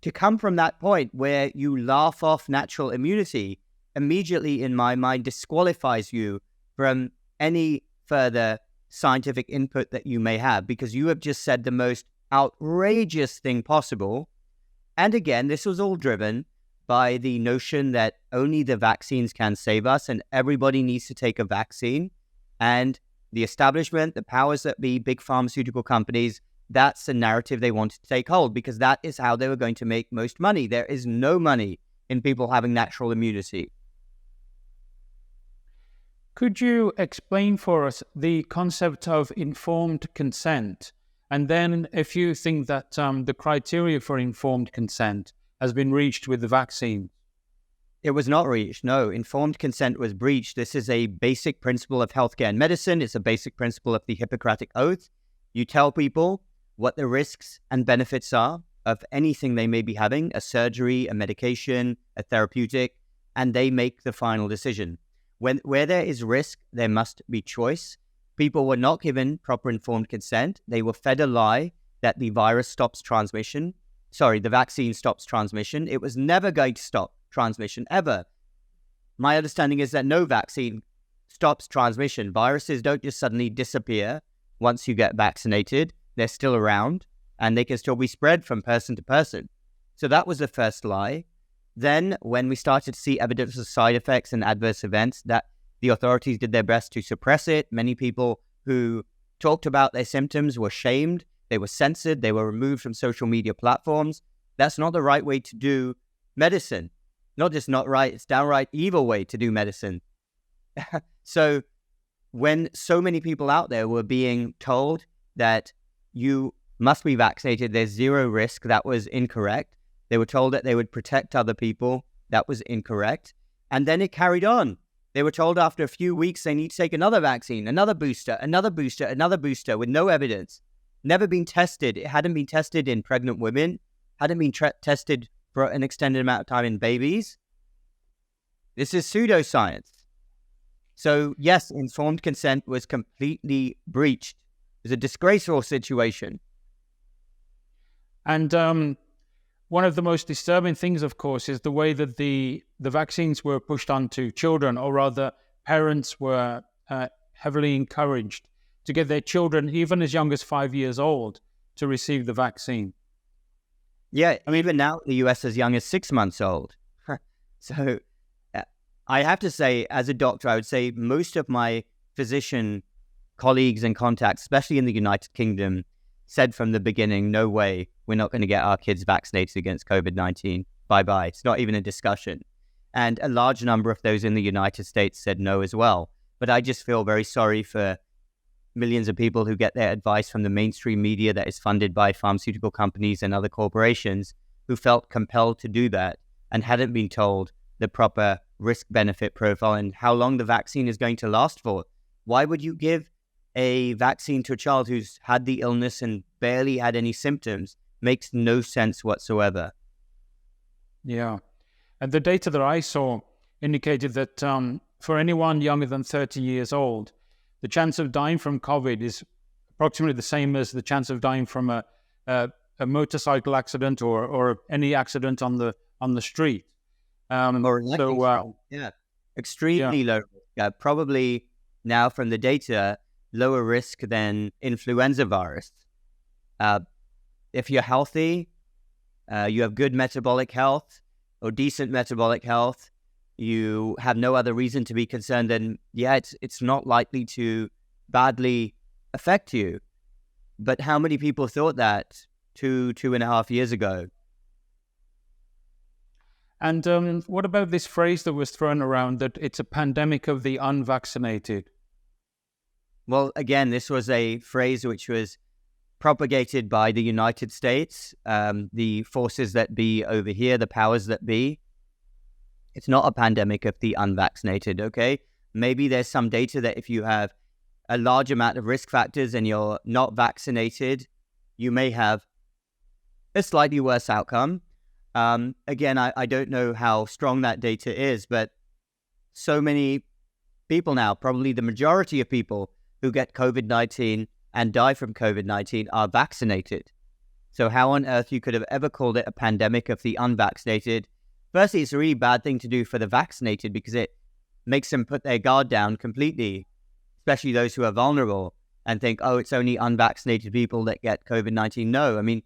to come from that point where you laugh off natural immunity immediately, in my mind, disqualifies you from any further scientific input that you may have, because you have just said the most outrageous thing possible. And again, this was all driven by the notion that only the vaccines can save us and everybody needs to take a vaccine. And the establishment, the powers that be, big pharmaceutical companies, that's the narrative they wanted to take hold because that is how they were going to make most money. There is no money in people having natural immunity. Could you explain for us the concept of informed consent? And then if you think that the criteria for informed consent has been reached with the vaccine? It was not reached. No, informed consent was breached. This is a basic principle of healthcare and medicine. It's a basic principle of the Hippocratic Oath. You tell people what the risks and benefits are of anything they may be having, a surgery, a medication, a therapeutic, and they make the final decision. Where there is risk, there must be choice. People were not given proper informed consent. They were fed a lie that the virus stops transmission. Sorry, the vaccine stops transmission. It was never going to stop transmission, ever. My understanding is that no vaccine stops transmission. Viruses don't just suddenly disappear once you get vaccinated. They're still around, and they can still be spread from person to person. So that was the first lie. Then, when we started to see evidence of side effects and adverse events, that the authorities did their best to suppress it. Many people who talked about their symptoms were shamed. They were censored. They were removed from social media platforms. That's not the right way to do medicine. Not just not right, it's downright evil way to do medicine. So when so many people out there were being told that you must be vaccinated, there's zero risk, that was incorrect. They were told that they would protect other people, that was incorrect. And then it carried on. They were told after a few weeks they need to take another vaccine, another booster, another booster, another booster with no evidence. Never been tested. It hadn't been tested in pregnant women, hadn't been tested for an extended amount of time in babies. This is pseudoscience. So yes, informed consent was completely breached. It was a disgraceful situation. And one of the most disturbing things, of course, is the way that the vaccines were pushed onto children, or rather parents were heavily encouraged to get their children, even as young as 5 years old, to receive the vaccine. Yeah, I mean, even now the US as young as 6 months old. So I have to say, as a doctor, I would say most of my physician colleagues and contacts, especially in the United Kingdom, said from the beginning, no way, we're not going to get our kids vaccinated against COVID-19. Bye-bye. It's not even a discussion. And a large number of those in the United States said no as well. But I just feel very sorry for millions of people who get their advice from the mainstream media that is funded by pharmaceutical companies and other corporations who felt compelled to do that and hadn't been told the proper risk-benefit profile and how long the vaccine is going to last for. Why would you give a vaccine to a child who's had the illness and barely had any symptoms? Makes no sense whatsoever. Yeah. And the data that I saw indicated that for anyone younger than 30 years old, the chance of dying from COVID is approximately the same as the chance of dying from a motorcycle accident or any accident on the street. Extremely low. Probably now from the data, lower risk than influenza virus. If you're healthy, you have good metabolic health or decent metabolic health, you have no other reason to be concerned, then it's not likely to badly affect you. But how many people thought that 2.5 years ago? And what about this phrase that was thrown around that it's a pandemic of the unvaccinated? Well, again, this was a phrase which was propagated by the United States, the forces that be over here, the powers that be. It's not a pandemic of the unvaccinated, okay? Maybe there's some data that if you have a large amount of risk factors and you're not vaccinated, you may have a slightly worse outcome. Again, I don't know how strong that data is, but so many people now, probably the majority of people who get COVID-19 and die from COVID-19 are vaccinated. So how on earth you could have ever called it a pandemic of the unvaccinated? Firstly, it's a really bad thing to do for the vaccinated because it makes them put their guard down completely, especially those who are vulnerable and think, oh, it's only unvaccinated people that get COVID-19. No, I mean,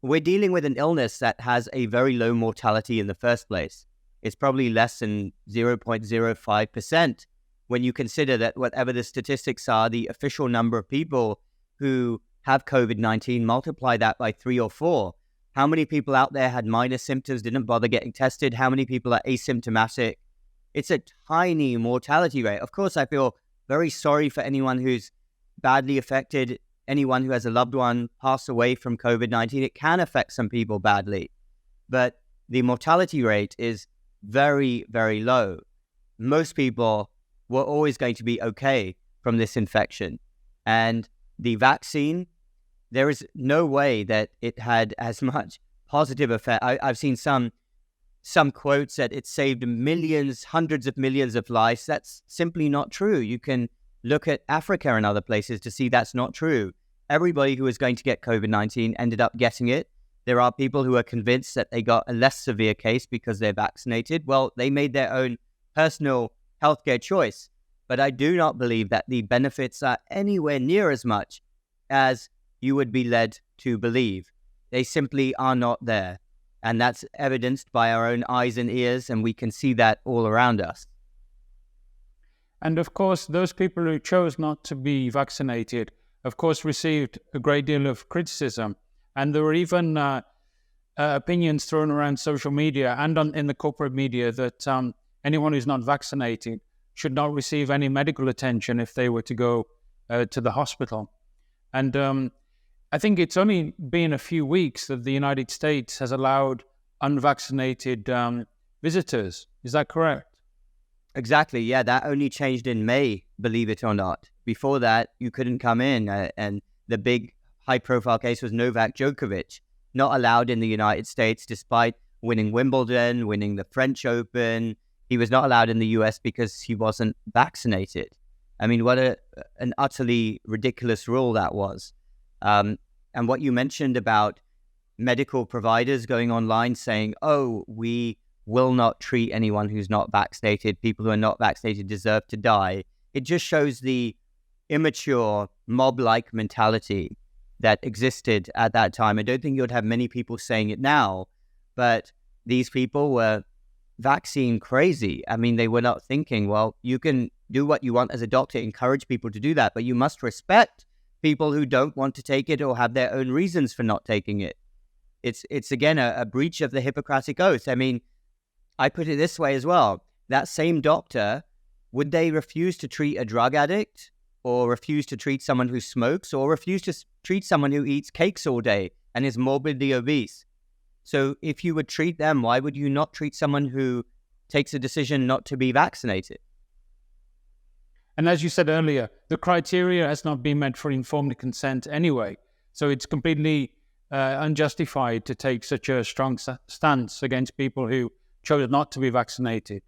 we're dealing with an illness that has a very low mortality in the first place. It's probably less than 0.05%. when you consider that whatever the statistics are, the official number of people who have COVID-19, multiply that by 3 or 4. How many people out there had minor symptoms, didn't bother getting tested? How many people are asymptomatic? It's a tiny mortality rate. Of course, I feel very sorry for anyone who's badly affected, anyone who has a loved one pass away from COVID-19. It can affect some people badly, but the mortality rate is very, very low. Most people were always going to be okay from this infection. And the vaccine, there is no way that it had as much positive effect. I've seen some quotes that it saved millions, hundreds of millions of lives. That's simply not true. You can look at Africa and other places to see that's not true. Everybody who was going to get COVID-19 ended up getting it. There are people who are convinced that they got a less severe case because they're vaccinated. Well, they made their own personal healthcare choice. But I do not believe that the benefits are anywhere near as much as you would be led to believe. They simply are not there. And that's evidenced by our own eyes and ears, and we can see that all around us. And of course, those people who chose not to be vaccinated, of course, received a great deal of criticism. And there were even opinions thrown around social media and in the corporate media that anyone who's not vaccinated should not receive any medical attention if they were to go to the hospital. And I think it's only been a few weeks that the United States has allowed unvaccinated visitors. Is that correct? Exactly. Yeah, that only changed in May, believe it or not. Before that, you couldn't come in. And the big high-profile case was Novak Djokovic, not allowed in the United States despite winning Wimbledon, winning the French Open. He was not allowed in the US because he wasn't vaccinated. I mean, what an utterly ridiculous rule that was. And what you mentioned about medical providers going online saying, oh, we will not treat anyone who's not vaccinated. People who are not vaccinated deserve to die. It just shows the immature mob-like mentality that existed at that time. I don't think you'd have many people saying it now, but these people were vaccine crazy. I mean, they were not thinking, well, you can do what you want as a doctor, encourage people to do that, but you must respect people who don't want to take it or have their own reasons for not taking it. It's again, a breach of the Hippocratic Oath. I mean, I put it this way as well. That same doctor, would they refuse to treat a drug addict or refuse to treat someone who smokes or refuse to treat someone who eats cakes all day and is morbidly obese? So if you would treat them, why would you not treat someone who takes a decision not to be vaccinated? And as you said earlier, the criteria has not been met for informed consent anyway. So it's completely unjustified to take such a strong stance against people who chose not to be vaccinated.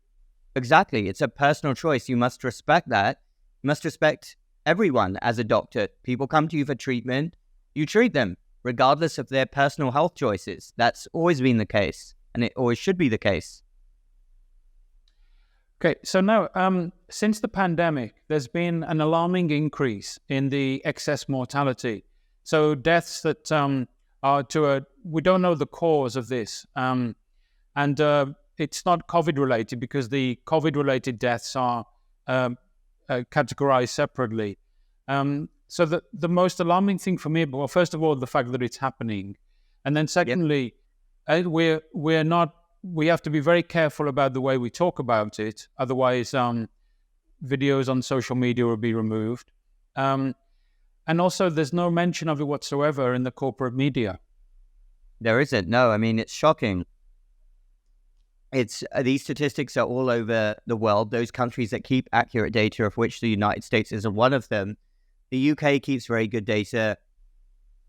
Exactly. It's a personal choice. You must respect that. You must respect everyone as a doctor. People come to you for treatment. You treat them regardless of their personal health choices. That's always been the case, and it always should be the case. Okay, so now, since the pandemic, there's been an alarming increase in the excess mortality. So deaths that are we don't know the cause of this. And it's not COVID-related because the COVID-related deaths are categorized separately. So the most alarming thing for me, well, first of all, the fact that it's happening. And then secondly, we have to be very careful about the way we talk about it. Otherwise, videos on social media will be removed. And also, there's no mention of it whatsoever in the corporate media. There isn't. No, I mean, it's shocking. These statistics are all over the world. Those countries that keep accurate data, of which the United States isn't one of them. The UK keeps very good data.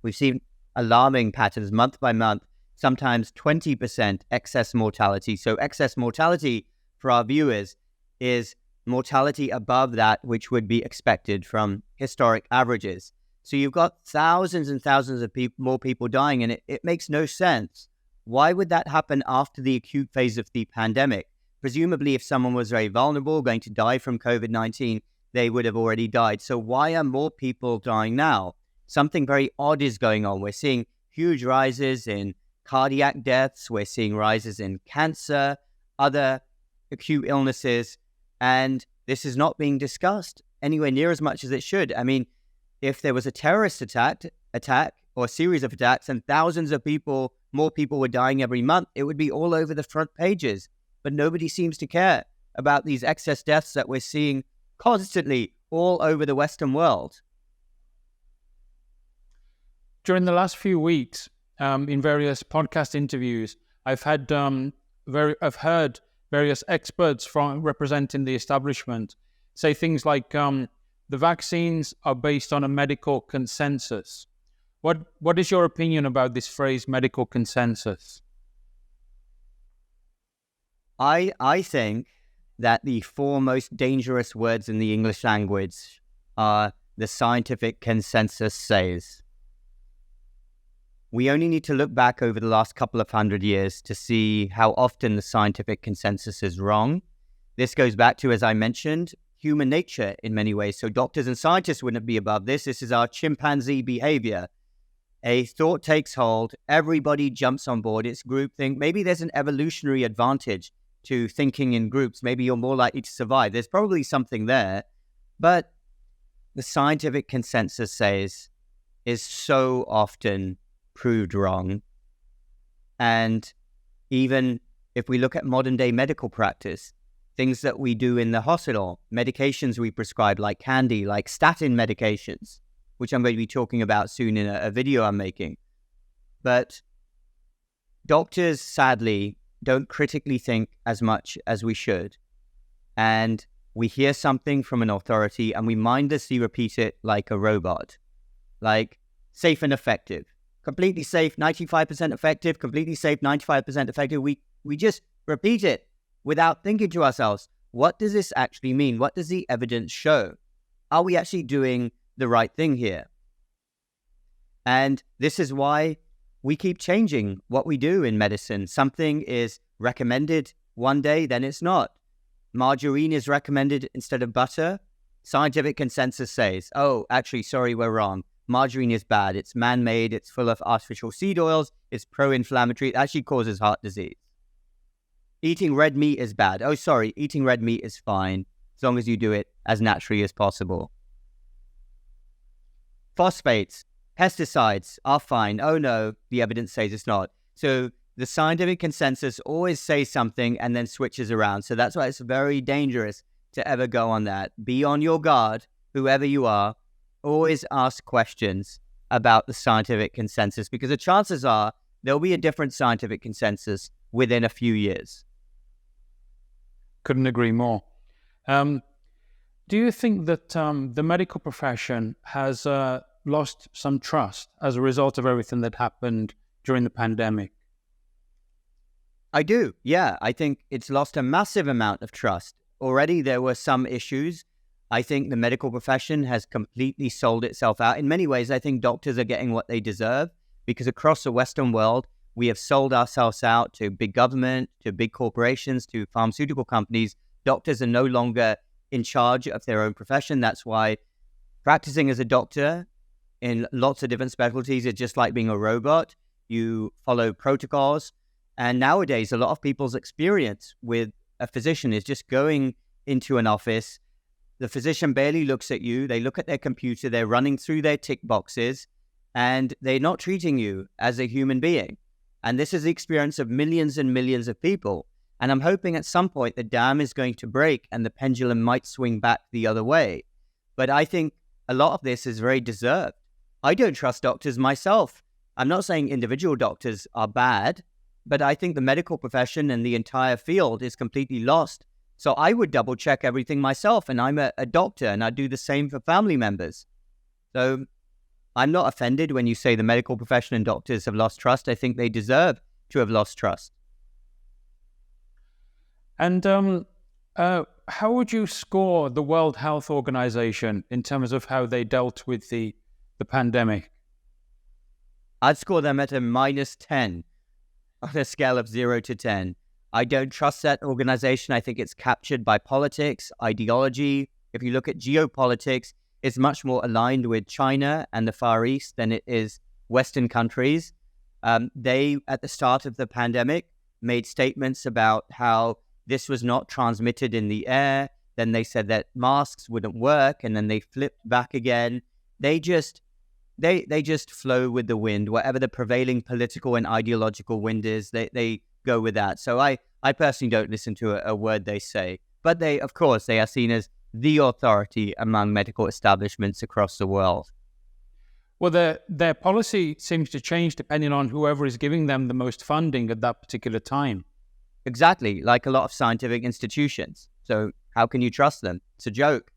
We've seen alarming patterns month by month, sometimes 20% excess mortality. So excess mortality for our viewers is mortality above that which would be expected from historic averages. So you've got thousands and thousands of more people dying, and it makes no sense. Why would that happen after the acute phase of the pandemic? Presumably, if someone was very vulnerable, going to die from COVID-19, they would have already died. So why are more people dying now? Something very odd is going on. We're seeing huge rises in cardiac deaths. We're seeing rises in cancer, other acute illnesses. And this is not being discussed anywhere near as much as it should. I mean, if there was a terrorist attack or a series of attacks and thousands of people, more people were dying every month, it would be all over the front pages. But nobody seems to care about these excess deaths that we're seeing constantly all over the Western world. During the last few weeks, in various podcast interviews, I've heard various experts from representing the establishment say things like the vaccines are based on a medical consensus. What is your opinion about this phrase, medical consensus? I think that the four most dangerous words in the English language are the scientific consensus says. We only need to look back over the last couple of 100 years to see how often the scientific consensus is wrong. This goes back to, as I mentioned, human nature in many ways. So doctors and scientists wouldn't be above this. This is our chimpanzee behavior. A thought takes hold. Everybody jumps on board. It's groupthink. Maybe there's an evolutionary advantage to thinking in groups. Maybe you're more likely to survive. There's probably something there. But the scientific consensus says is so often proved wrong. And even if we look at modern day medical practice, things that we do in the hospital, medications we prescribe like candy, like statin medications, which I'm going to be talking about soon in a video I'm making. But doctors, sadly, don't critically think as much as we should. And we hear something from an authority and we mindlessly repeat it like a robot, like safe and effective. Completely safe, 95% effective, completely safe, 95% effective. We just repeat it without thinking to ourselves, what does this actually mean? What does the evidence show? Are we actually doing the right thing here? And this is why we keep changing what we do in medicine. Something is recommended one day, then it's not. Margarine is recommended instead of butter. Scientific consensus says, oh, actually, sorry, we're wrong. Margarine is bad. It's man-made. It's full of artificial seed oils. It's pro-inflammatory. It actually causes heart disease. Eating red meat is bad. Oh, sorry. Eating red meat is fine as long as you do it as naturally as possible. Phosphates, pesticides are fine. Oh, no, the evidence says it's not. So the scientific consensus always says something and then switches around. So that's why it's very dangerous to ever go on that. Be on your guard, whoever you are. Always ask questions about the scientific consensus because the chances are there'll be a different scientific consensus within a few years. Couldn't agree more. Do you think that the medical profession has lost some trust as a result of everything that happened during the pandemic? I do, yeah. I think it's lost a massive amount of trust. Already there were some issues. I think the medical profession has completely sold itself out. In many ways, I think doctors are getting what they deserve because across the Western world, we have sold ourselves out to big government, to big corporations, to pharmaceutical companies. Doctors are no longer in charge of their own profession. That's why practicing as a doctor in lots of different specialties is just like being a robot. You follow protocols. And nowadays, a lot of people's experience with a physician is just going into an office. The physician barely looks at you. They look at their computer. They're running through their tick boxes, and they're not treating you as a human being. And this is the experience of millions and millions of people. And I'm hoping at some point the dam is going to break and the pendulum might swing back the other way. But I think a lot of this is very deserved. I don't trust doctors myself. I'm not saying individual doctors are bad, but I think the medical profession and the entire field is completely lost. So I would double check everything myself, and I'm a doctor, and I do the same for family members. So I'm not offended when you say the medical profession and doctors have lost trust. I think they deserve to have lost trust. And how would you score the World Health Organization in terms of how they dealt with the pandemic? I'd score them at a -10 on a scale of 0 to 10. I don't trust that organization. I think it's captured by politics, ideology. If you look at geopolitics, it's much more aligned with China and the Far East than it is Western countries. They, at the start of the pandemic, made statements about how this was not transmitted in the air, Then they said that masks wouldn't work, and then they flipped back again. They just flow with the wind. Whatever the prevailing political and ideological wind is, they go with that. So I personally don't listen to a word they say. But they, of course, they are seen as the authority among medical establishments across the world. Well, their policy seems to change depending on whoever is giving them the most funding at that particular time. Exactly, like a lot of scientific institutions. So how can you trust them? It's a joke.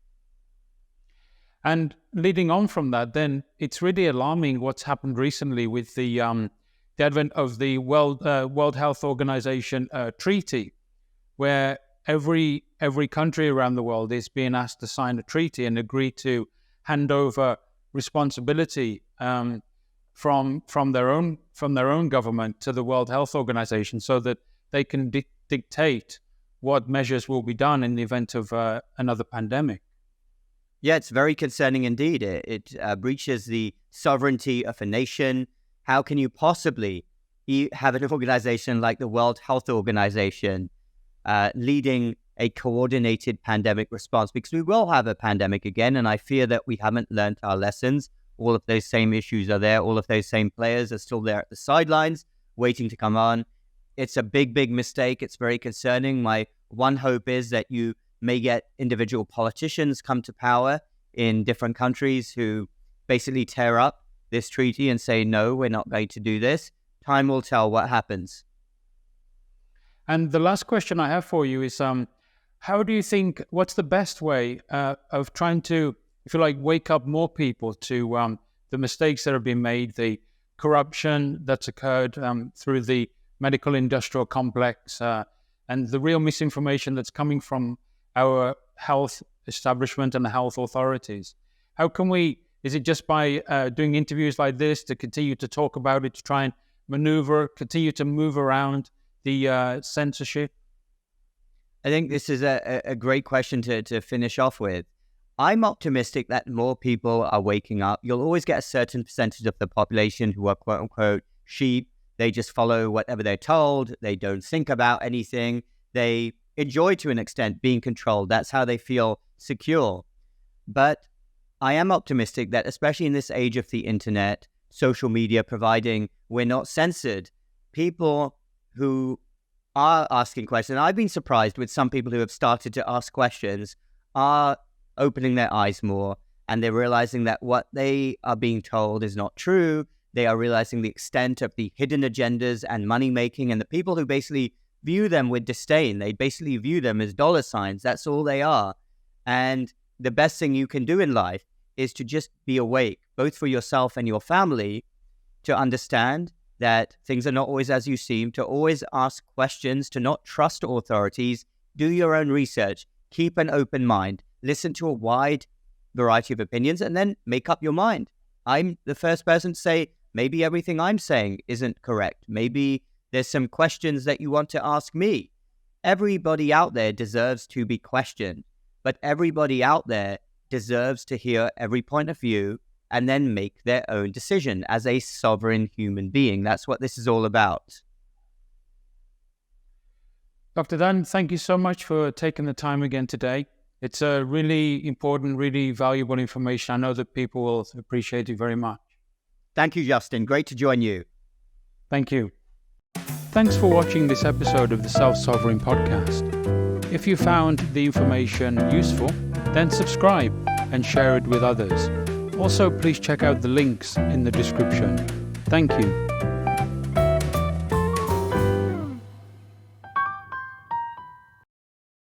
And leading on from that, then it's really alarming what's happened recently with the advent of the World Health Organization treaty, where every country around the world is being asked to sign a treaty and agree to hand over responsibility from their own government to the World Health Organization, so that they can dictate what measures will be done in the event of another pandemic. Yeah, it's very concerning indeed. It breaches the sovereignty of a nation. How can you possibly have an organization like the World Health Organization leading a coordinated pandemic response? Because we will have a pandemic again, and I fear that we haven't learned our lessons. All of those same issues are there. All of those same players are still there at the sidelines, waiting to come on. It's a big, big mistake. It's very concerning. My one hope is that you may get individual politicians come to power in different countries who basically tear up this treaty and say, no, we're not going to do this. Time will tell what happens. And the last question I have for you is, how do you think, what's the best way of trying to, if you like, wake up more people to the mistakes that have been made, the corruption that's occurred through the medical industrial complex, and the real misinformation that's coming from our health establishment and the health authorities? How can we, is it just by doing interviews like this to continue to talk about it, to try and maneuver, continue to move around the censorship? I think this is a great question to finish off with. I'm optimistic that more people are waking up. You'll always get a certain percentage of the population who are quote unquote sheep. They just follow whatever they're told. They don't think about anything. They enjoy, to an extent, being controlled. That's how they feel secure. But I am optimistic that, especially in this age of the internet, social media providing we're not censored, people who are asking questions, I've been surprised with some people who have started to ask questions, are opening their eyes more, and they're realizing that what they are being told is not true. They are realizing the extent of the hidden agendas and money making, and the people who basically view them with disdain. They basically view them as dollar signs. That's all they are. And the best thing you can do in life is to just be awake, both for yourself and your family, to understand that things are not always as you seem, to always ask questions, to not trust authorities, do your own research, keep an open mind, listen to a wide variety of opinions, and then make up your mind. I'm the first person to say, maybe everything I'm saying isn't correct. Maybe there's some questions that you want to ask me. Everybody out there deserves to be questioned, but everybody out there deserves to hear every point of view and then make their own decision as a sovereign human being. That's what this is all about. Dr. Dhand, thank you so much for taking the time again today. It's a really important, really valuable information. I know that people will appreciate it very much. Thank you, Justin. Great to join you. Thank you. Thanks for watching this episode of the Self-Sovereign Podcast. If you found the information useful, then subscribe and share it with others. Also, please check out the links in the description. Thank you.